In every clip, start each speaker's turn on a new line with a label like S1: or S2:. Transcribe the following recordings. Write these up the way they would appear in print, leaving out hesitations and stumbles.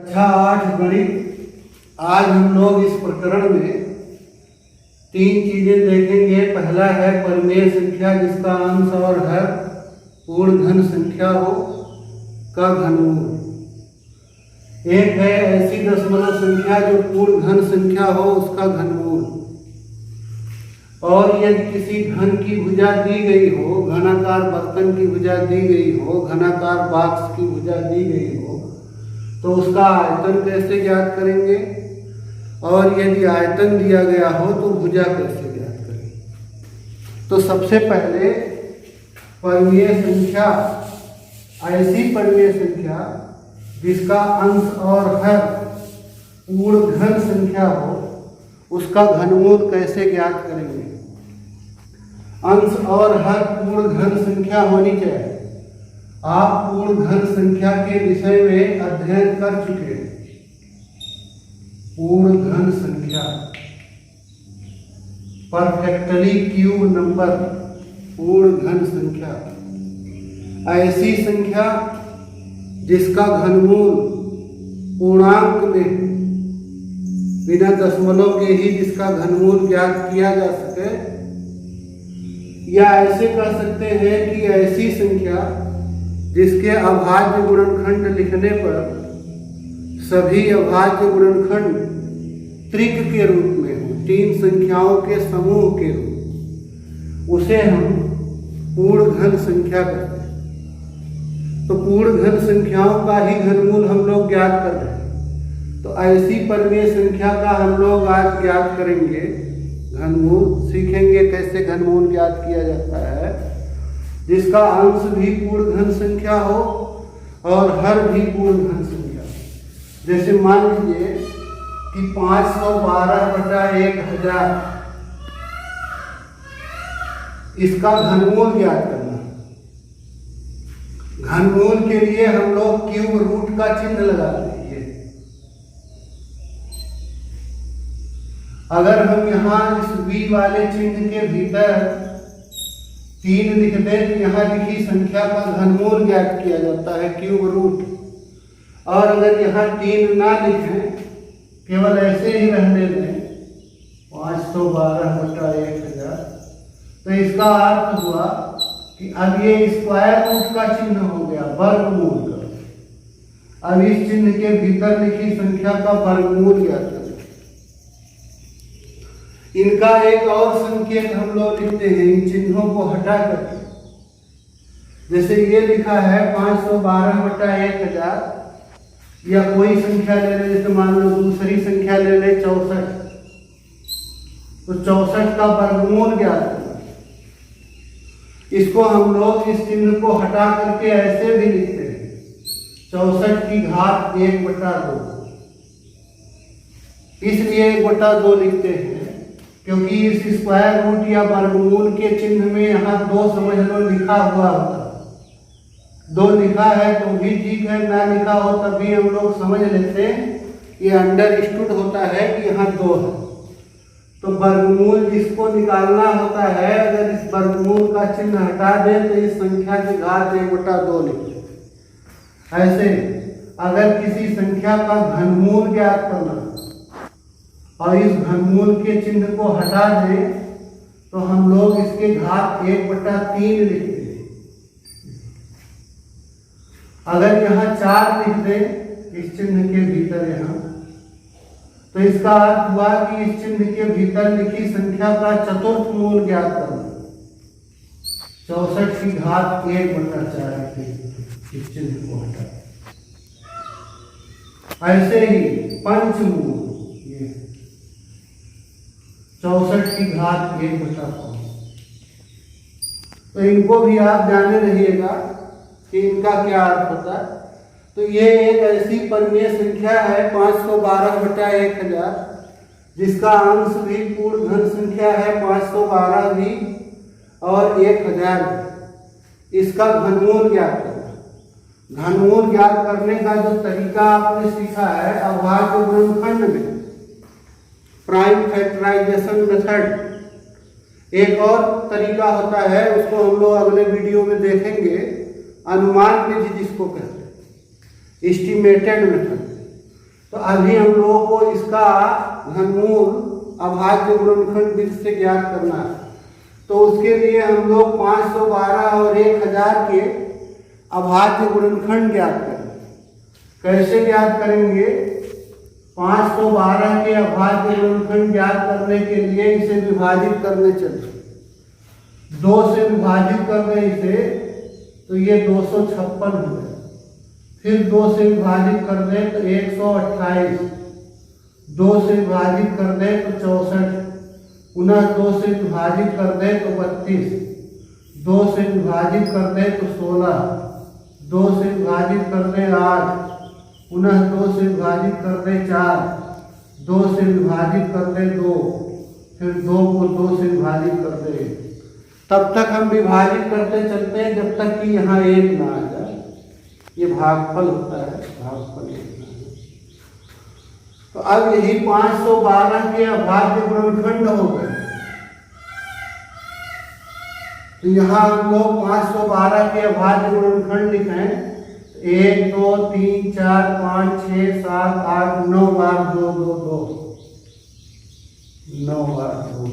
S1: अच्छा 8 गणित। आज हम लोग इस प्रकरण में 3 चीजें देखेंगे। पहला है परिमेय संख्या जिसका अंश और हर पूर्ण धन संख्या हो का घनमूल। एक है ऐसी दशमलव संख्या जो पूर्ण धन संख्या हो उसका घनमूल। और यदि किसी घन की भुजा दी गई हो, घनाकार बर्तन की भुजा दी गई हो, घनाकार बाक्स की भुजा दी गई हो, तो उसका आयतन कैसे ज्ञात करेंगे? और यदि आयतन दिया गया हो तो भुजा कैसे ज्ञात करेंगे? तो सबसे पहले परिमेय संख्या, ऐसी परिमेय संख्या जिसका अंश और हर पूर्ण धन संख्या हो उसका घनमूल कैसे ज्ञात करेंगे? अंश और हर पूर्ण धन संख्या होनी चाहिए। आप पूर्ण धन संख्या के विषय में अध्ययन कर चुके हैं। पूर्ण धन संख्या, परफेक्टली क्यूब नंबर, पूर्ण धन संख्या, ऐसी संख्या जिसका घनमूल पूर्णांक में बिना दशमलव के ही जिसका घनमूल ज्ञात किया जा सके, या ऐसे कह सकते हैं कि ऐसी संख्या जिसके अभाज्य गुणनखंड लिखने पर सभी अभाज्य गुणनखंड त्रिक के रूप में हो, 3 संख्याओं के समूह के रूप, उसे हम पूर्ण घन संख्या कहते हैं। तो पूर्ण घन संख्याओं का ही घनमूल हम लोग ज्ञात कर रहे हैं। तो ऐसी परिमेय संख्या का हम लोग आज ज्ञात करेंगे घनमूल। सीखेंगे कैसे घनमूल ज्ञात किया जाता है, जिसका अंश भी पूर्ण घन संख्या हो और हर भी पूर्ण घन संख्या। जैसे मान लीजिए कि 512/1000, इसका घनमूल ज्ञात करना। घनमूल के लिए हम लोग क्यूब रूट का चिन्ह लगाते हैं। अगर हम यहाँ इस v वाले चिन्ह के भीतर 3 लिख दें तो यहाँ लिखी संख्या का घनमूल ज्ञात किया जाता है, क्यूब रूट। और अगर यहाँ 3 ना लिखें, केवल ऐसे ही रहने दें 512/1000, तो इसका अर्थ हुआ कि अब ये स्क्वायर रूट का चिन्ह हो गया, वर्गमूल का। अब इस चिन्ह के भीतर लिखी संख्या का वर्गमूल ज्ञात करें। इनका एक और संकेत हम लोग लिखते हैं इन चिन्हों को हटा करके। जैसे ये लिखा है 512/1000, या कोई संख्या ले ले, जैसे मान लो दूसरी संख्या ले ले 64, तो 64 का वर्गमूल ज्ञात करना। इसको हम लोग इस चिन्ह को हटा करके ऐसे भी लिखते हैं 64 की घात 1/2। इसलिए 1/2 लिखते हैं क्योंकि इस स्क्वायर रूट या वर्गमूल के चिन्ह में यहाँ 2 समझ लो लिखा हुआ होता है। 2 लिखा है तो भी ठीक है, ना लिखा हो तब भी हम लोग समझ लेते ये अंडरस्टूड होता है कि यहाँ 2 है। तो वर्गमूल जिसको निकालना होता है, अगर इस वर्गमूल का चिन्ह हटा दें तो इस संख्या की घात 1/2 लिखते। ऐसे अगर किसी संख्या का घनमूल ज्ञात करना और इस घनमूल के चिन्ह को हटा दें तो हम लोग इसके घात 1/3 लिखते हैं। अगर यहाँ 4 लिख दें इस चिन्ह के भीतर यहाँ, तो इसका अर्थ हुआ कि इस चिन्ह के भीतर लिखी संख्या का चतुर्थ मूल ज्ञात करना। 64 की घात 1/4 लिखते इस चिन्ह को हटा। ऐसे ही पंचमूल, 64 की घात 1/5। तो इनको भी आप जाने रहिएगा कि इनका क्या अर्थ होता है। तो ये एक ऐसी परिमेय संख्या है 512/1000, जिसका अंश भी पूर्ण धन संख्या है 512 भी और 1000। इसका घनमूल ज्ञात करना। घनमूल ज्ञात करने का जो तरीका आपने सीखा है अभाज्य गुणनखंड में, प्राइम फैक्टराइजेशन मेथड। एक और तरीका होता है, उसको हम लोग अगले वीडियो में देखेंगे, अनुमान विधि जिसको कहते हैं, एस्टिमेटेड मेथड। तो अभी हम लोगों को इसका घनमूल अभाज्य गुणनखंड विधि से ज्ञात करना है। तो उसके लिए हम लोग 512 और 1000 के अभाज्य गुणनखंड ज्ञात करेंगे। कैसे ज्ञात करेंगे? 512 के अभाज्य गुणनखंड ज्ञात करने के लिए इसे विभाजित करने चले। 2 से विभाजित करने इसे तो ये 256 हो गया। फिर 2 से विभाजित कर दें तो 128, 2 से विभाजित कर दें तो 64, पुनः 2 से विभाजित कर दें तो 32, 2 से विभाजित कर दें तो 16, 2 से विभाजित कर दें 8, पुनः 2 से विभाजित कर दें 4, 2 से विभाजित कर दें 2, फिर 2 को 2 से विभाजित कर दें। तब तक हम विभाजित करते चलते हैं जब तक कि यहाँ 1 ना आ जाए। ये भागफल होता है, भागफल होता है। तो अब यही 512 के अभाज्य गुणनखंड हो गए। तो यहाँ हम लोग 512 के अभाज्य गुणनखंड लिखें। 1 2 3 4 5 6 7 8 9 बार 2 2 2, 9 बार 2।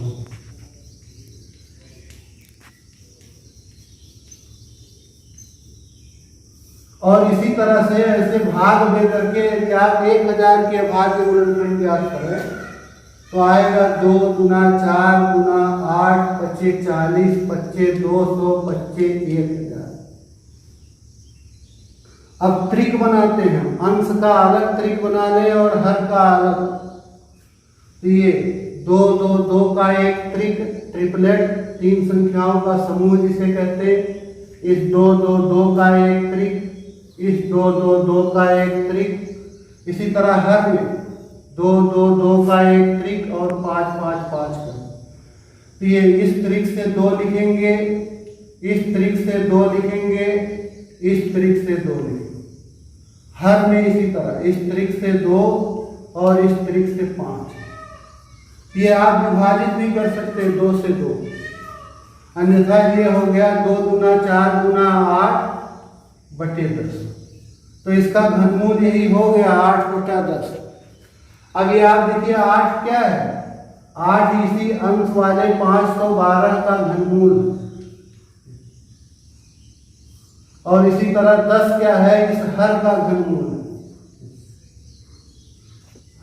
S1: और इसी तरह से ऐसे भाग दे करके यदि आप 1000 के अभाज्य गुणनखंड ज्ञात करें तो आएगा 2 गुना 4 गुना 8 25 40 25 200 25 1000। अब त्रिक बनाते हैं, अंश का अलग त्रिक बना लें और हर का अलग। तो ये 2 2 2 का एक त्रिक, ट्रिपलेट, 3 संख्याओं का समूह जिसे कहते हैं। इस 2 2 2 का एक त्रिक, इस 2 2 2 का एक त्रिक। इसी तरह हर में 2 2 2 का एक त्रिक और 5 5 5 का। तो ये इस त्रिक से 2 लिखेंगे, इस त्रिक से 2 लिखेंगे, इस त्रिक से 2 लिखेंगे। हर में इसी तरह इस त्रिक से 2 और इस त्रिक से 5। ये आप विभाजित भी कर सकते हैं 2 से 2, अन्यथा ये हो गया 2 गुना 4 गुना 8 बटे 10। तो इसका घनमूल यही हो गया 8 बटा 10। अब ये आप देखिए 8 क्या है? 8 इसी अंश वाले 512 का घनमूल। और इसी तरह 10 क्या है? इस हर का घनमूल,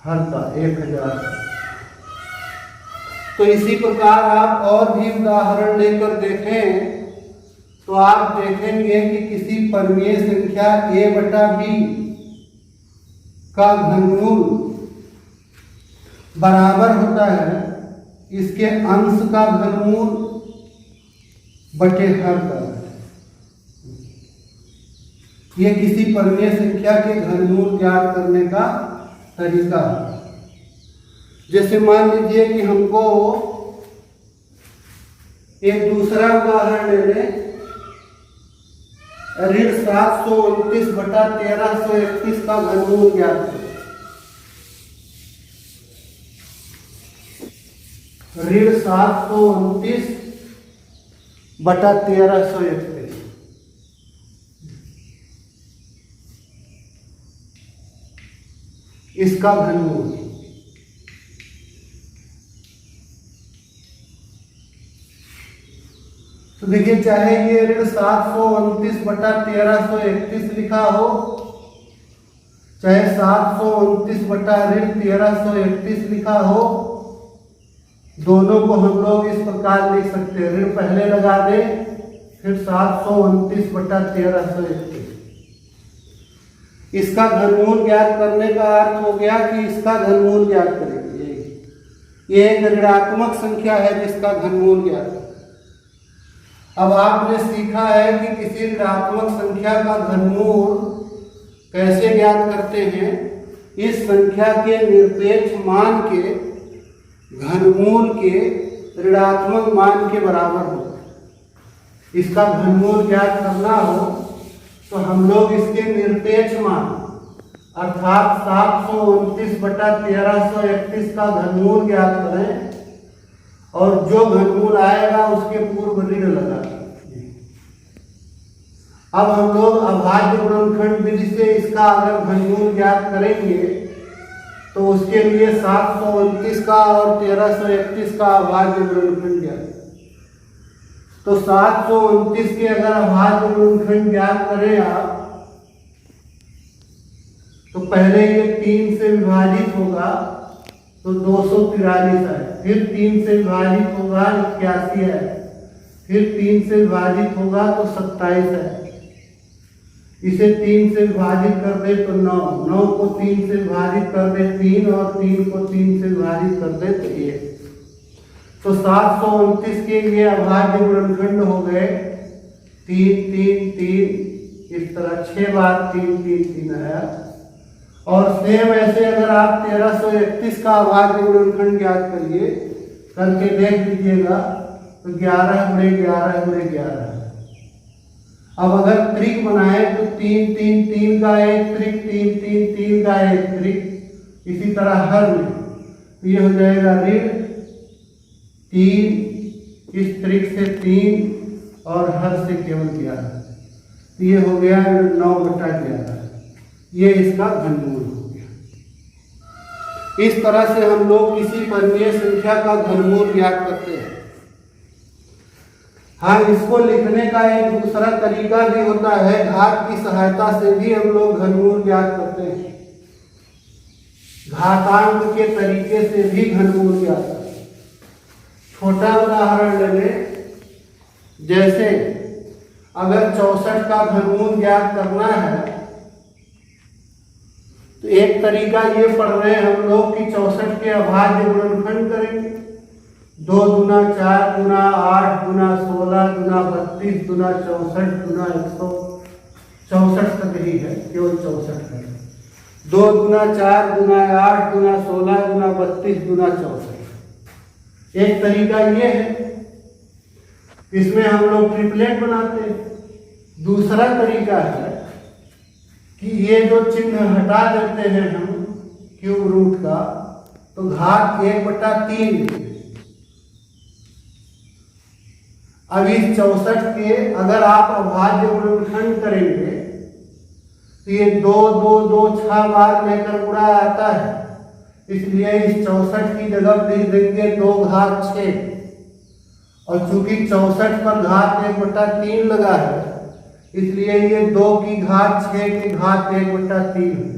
S1: हर का 1000। तो इसी प्रकार आप और भी उदाहरण लेकर देखें तो आप देखेंगे कि किसी परिमेय संख्या a बटा b का घनमूल बराबर होता है इसके अंश का घनमूल बटे हर का। ये किसी परिमेय संख्या के घनमूल ज्ञात करने का तरीका है। जैसे मान लीजिए कि हमको एक दूसरा उदाहरण ले लें, ऋण 729 बटा 1331 का घनमूल ज्ञात करें। ऋण 729 बटा 1331, इसका घनमूल। तो देखिए, चाहे ये ऋण 729 बटा 1331 लिखा हो, चाहे 729 बटा ऋण 1331 लिखा हो, दोनों को हम लोग इस प्रकार लिख सकते हैं। ऋण पहले लगा दे, फिर 729 बटा 1331। इसका घनमूल ज्ञात करने का अर्थ हो गया कि इसका घनमूल ज्ञात करेंगे। ये एक ऋणात्मक संख्या है जिसका घनमूल ज्ञात। अब आपने सीखा है कि किसी ऋणात्मक संख्या का घनमूल कैसे ज्ञात करते हैं। इस संख्या के निरपेक्ष मान के घनमूल के ऋणात्मक मान के बराबर होता है। इसका घनमूल ज्ञात करना हो तो हम लोग इसके निरपेक्ष मान अर्थात 729 बटा 1331 का घनमूल ज्ञात करें और जो घनमूल आएगा उसके पूर्व ऋण लगा। अब हम लोग अभाज्य गुणनखंड विधि से इसका अगर घनमूल ज्ञात करेंगे तो उसके लिए 729 का और 1331 का अभाज्य गुणनखंड ज्ञात। तो 729 के अगर अभाज्य गुणनखंड ज्ञात करें आप, तो पहले ये 3 से विभाजित होगा तो 243 है, फिर 3 से विभाजित होगा 81 है, फिर 3 से विभाजित होगा तो 27 है। इसे 3 से विभाजित कर दे तो 9, 9 को 3 से विभाजित कर दे 3 और 3 को 3 से विभाजित कर दे तो 1। तो 729 के ये अभाज्य गुणनखंड हो गए 3 3 3, इस तरह 6 बार 3 3 3 आया। और सेम ऐसे अगर आप 1331 का अभाज्य गुणनखंड ज्ञात करिए, करके देख लीजिएगा तो 11 गुणे 11 गुणे 11। अब अगर त्रिक बनाए तो 3 3 3 का एक त्रिक, 3 3 3 का एक त्रिक, इसी तरह हर में तो ये हो जाएगा ऋण 3, इस त्रिक से 3 और हर से केवल 11, तो ये हो गया 9/11। ये इसका घनमूल हो गया। इस तरह से हम लोग किसी परिमेय संख्या का घनमूल ज्ञात करते हैं। हाँ, इसको लिखने का एक दूसरा तरीका भी होता है, घात की सहायता से भी हम लोग घनमूल ज्ञात करते हैं। घातांक के तरीके से भी घनमूल ज्ञात करते हैं। छोटा उदाहरण ले लें, जैसे अगर 64 का घनमूल ज्ञात करना है तो एक तरीका ये पढ़ रहे हैं हम लोग कि 64 के अभाज्य गुणनखंड करेंगे। 2 गुना 4 गुना 8 गुना 16 गुना 32 गुना 64 गुना 164 तक ही है, केवल 64 है। 2 गुना 4 गुना 8 गुना 16 गुना 32 गुना 64। एक तरीका ये है, इसमें हम लोग ट्रिपलेट बनाते हैं। दूसरा तरीका है कि ये जो चिन्ह हटा देते हैं हम क्यूब रूट का, तो घात 1/3। अब इस 64 के अगर आप अभाज्य गुणनखंड करेंगे तो ये 2 2 2 6 बार लेकर गुणा आता है, इसलिए इस 64 की जगह लिख देंगे 2 घात 6। और चूंकि 64 पर घात 1/3 लगा है, इसलिए ये 2 की घात 6 की घात 1/3 है।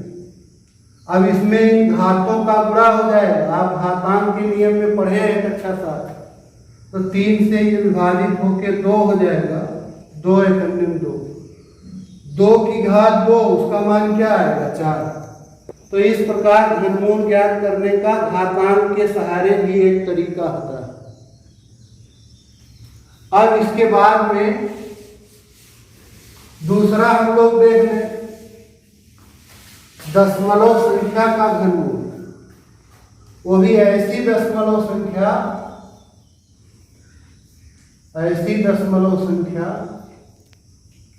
S1: अब इसमें घातों का गुणा हो जाएगा। आप घातांक के नियम में पढ़े हैं कक्षा 7, तो 3 से ये विभाजित होकर 2 हो जाएगा, 2 × 2, 2 की घात 2, उसका मान क्या आएगा 4। तो इस प्रकार घनमूल ज्ञात करने का घातांक के सहारे भी एक तरीका होता है। अब इसके बाद में दूसरा हम लोग देख लें, दशमलव संख्या का घनमूल। वो भी ऐसी दशमलव संख्या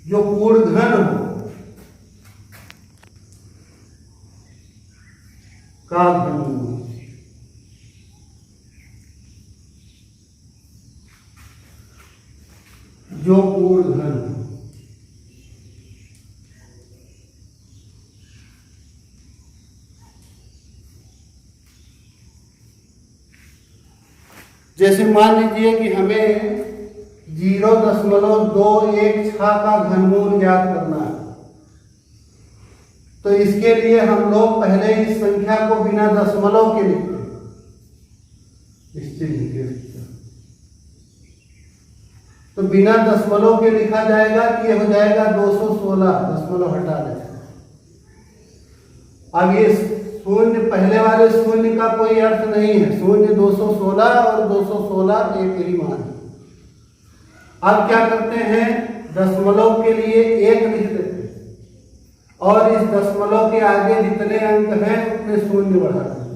S1: जो पूर्ण घन हो का घनमूल। जो पूर्ण घन हो, जैसे मान लीजिए कि हमें 0.216 का घनमूल ज्ञात करना है, तो इसके लिए हम लोग पहले इस संख्या को बिना दशमलव के लिखते हैं, इस चिन्ह के। तो बिना दशमलव के लिखा जाएगा कि ये हो जाएगा 216, दशमलव हटा दें। अब ये शून्य, पहले वाले शून्य का कोई अर्थ नहीं है, शून्य 216 और 216 एक ही मान है। अब क्या करते हैं, दशमलव के लिए 1 लिख देते हैं और इस दशमलव के आगे जितने अंक हैं उतने शून्य बढ़ा देते हैं,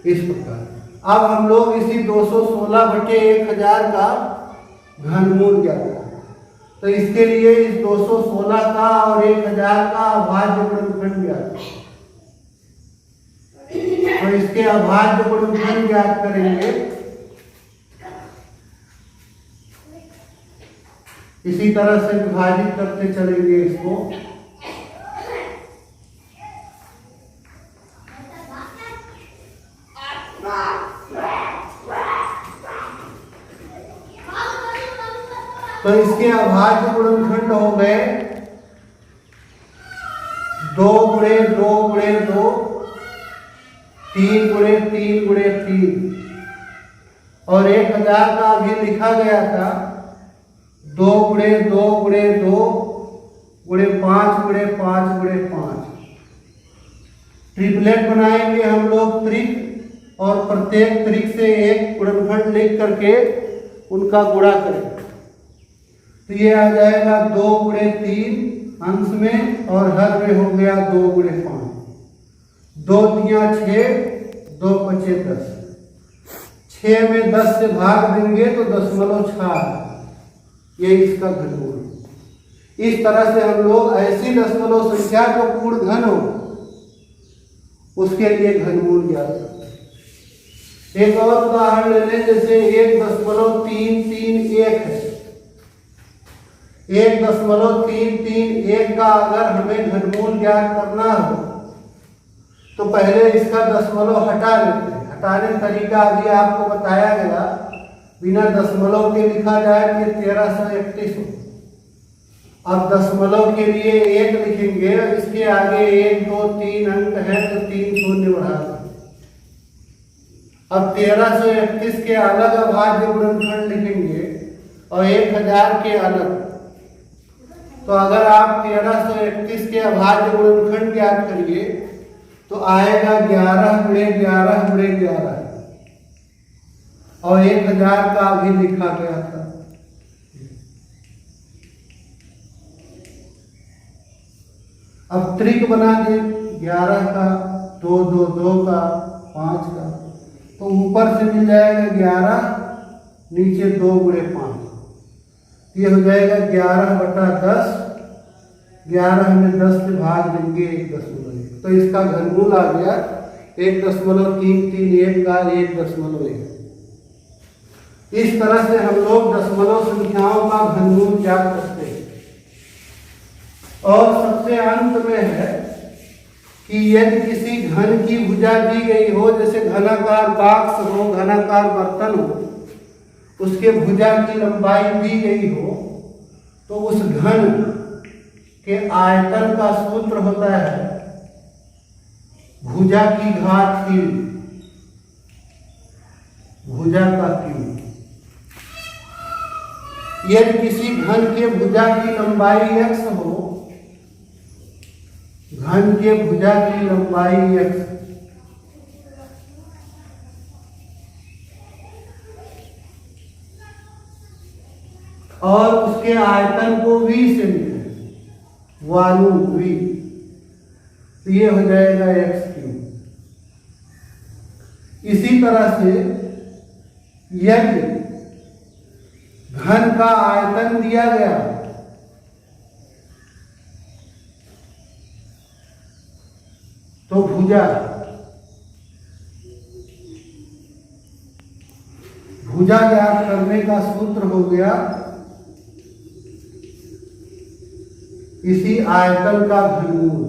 S1: इस प्रकार। अब हम लोग इसी 216/1000 का घनमूल ज्ञात करें। तो इसके लिए इस 216 का और 1000 का अभाज्य गुणनखंड ज्ञात। तो इसके अभाज्य गुणनखंड ज्ञात करेंगे। इसी तरह से विभाजित करते चलेंगे इसको। तो इसके अभाज्य गुणनखंड हो गए 2 गुणे 2 गुणे 2, 3 गुणे 3 गुणे 3, और 1000 का अभी लिखा गया था 2 गुणे 2 गुणे 2 गुणे 5 गुणे 5 गुणे 5। ट्रिपलेट बनाएंगे हम लोग त्रिक, और प्रत्येक त्रिक से एक गुणनखंड लिख करके उनका गुणा करेंगे। तो ये आ जाएगा 2 गुणे 3 अंश में, और हर में हो गया 2 गुणे 5। 2 तिया 6, 2 पचे 10। 6 में 10 से भाग देंगे तो 0.6, ये इसका घनमूल। इस तरह से हम लोग ऐसी दशमलव संख्या जो पूर्ण घन हो उसके लिए घनमूल ज्ञात करते हैं। एक और उदाहरण ले लें, जैसे 1.331 है। 1.331 का अगर हमें घनमूल ज्ञात करना हो तो पहले इसका दशमलव हटा लेते हैं। हटाने का तरीका अभी आपको बताया गया, बिना दशमलव के लिखा जाए तो 1331 हो। अब दशमलव के लिए 1 लिखेंगे, इसके आगे 1 2 3 अंक है तो 3 शून्य बढ़ा दें। अब 1331 के अलग अभाज्य गुणनखंड लिखेंगे और 1000 के अलग। तो अगर आप 1331 के अभाज्य गुणनखंड ज्ञात करिए तो आएगा 11 गुणे 11 गुणे 11, और 1000 का अभी लिखा गया था। अब त्रिक बना दे 11 का, 2 2 2 का, 5 का, तो ऊपर से मिल जाएगा 11, नीचे 2 गुणे 5, ये हो जाएगा 11/10। 11 में 10 से भाग देंगे 1.1, तो इसका घनमूल आ गया 1.331 का 1.1। इस तरह से हम लोग दशमलव संख्याओं का घनमूल ज्ञात करते हैं। और सबसे अंत में है कि यदि किसी घन की भुजा दी गई हो, जैसे घनाकार बाक्स हो, घनाकार बर्तन हो, उसके भुजा की लंबाई दी गई हो, तो उस घन के आयतन का सूत्र होता है भुजा की घात 3, भुजा का क्यूब। यदि किसी घन के भुजा की लंबाई x हो, घन के भुजा की लंबाई x, और उसके आयतन को v से मिले, वॉल्यूम v, तो ये हो जाएगा x3। इसी तरह से यदि घन का आयतन दिया गया तो भुजा ज्ञात करने का सूत्र हो गया इसी आयतन का घनमूल।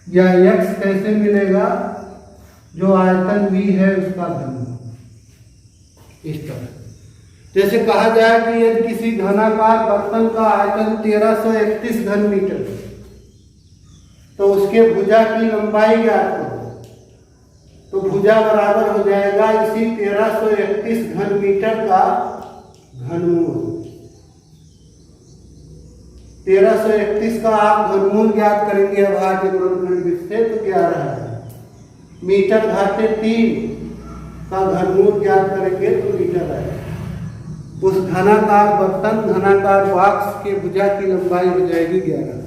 S1: या x कैसे मिलेगा, जो आयतन v है उसका घनमूल। इस तरह जैसे कहा जाए कि यदि किसी घनाकार बर्तन का आयतन 1331 घन मीटर है, तो उसके भुजा की लंबाई ज्ञात करो, तो भुजा बराबर हो जाएगा इसी 1331 घन मीटर का घनमूल। 1331 का आप घनमूल ज्ञात करेंगे अभाज्य गुणनखंड से, तो 11 है। मीटर घाते 3 का घनमूल ज्ञात करेंगे तो मीटर आएगा। उस घनाकार बर्तन, घनाकार बॉक्स के भुजा की लंबाई हो जाएगी 11।